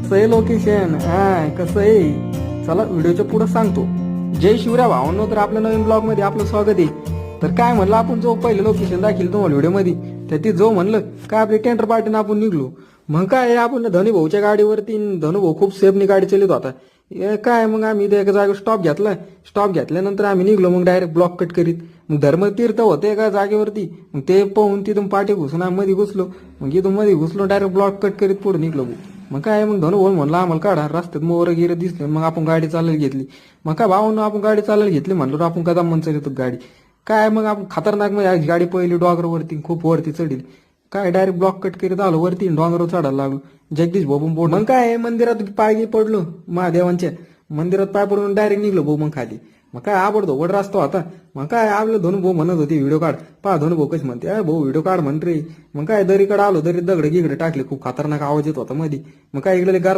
कसं आहे लोकेशन कसं आहे चला व्हिडिओच्या पुढे सांगतो. जय शिवराय भावांनो, तर आपल्या नवीन ब्लॉग मध्ये आपलं स्वागत आहे. तर काय म्हणलं आपण जो पहिलं लोकेशन दाखिल तुम्हाला व्हिडिओ मध्ये तर ती जो म्हणलं काय आपली टेंडर पार्टीनं आपण निघलो. मग काय आपण धनु भाऊच्या गाडीवरती धनु भाऊ खूप सेफनी गाडी चालत होता. काय मग आम्ही एका जागेवर स्टॉप घेतला. स्टॉप घेतल्यानंतर आम्ही निघलो. मग डायरेक्ट ब्लॉक कट करीत मग धर्मतीर्थ होते एका जागेवरती. मग ते पाहून तिथून पाठी घुसून आम्ही मध्ये घुसलो. मग इथून मध्ये घुसलो डायरेक्ट ब्लॉक कट करीत पुढे निघलो. मग काय मग धनु भाऊ म्हणला आम्हाला काढा रस्त्यात मोर गिरे दिसले. मग आपण गाडी चालायला घेतली. मग काय भावानं आपण गाडी चालायला घेतली म्हणलो आपण कदा मन चालतो गाडी. काय मग आपण खतरनाक मध्ये गाडी पहिली डोंगरावरती खूप वरती चढली. काय डायरेक्ट ब्लॉक कट करीत आलो वरती डोंगरावर चढायला लागलो. जगदीश भाऊ बोर्ड मग काय मंदिरात पाय पडलो महादेवांच्या मंदिरात पाय पडून डायरेक्ट निघलो भाऊ मग खाली. मग काय आवडतो रस्ता होता. मग काय आपलं धनु भाऊ म्हणत होती व्हिडिओ काढ. पहा धनु भाऊ कशी म्हणते भाऊ व्हिडिओ काढ म्हणते. मग काय दरीकडे आलो दरीत दगड गिगडे टाकले खूप खतरनाक आवाज येत होता मध्ये. मग काय इकडे गार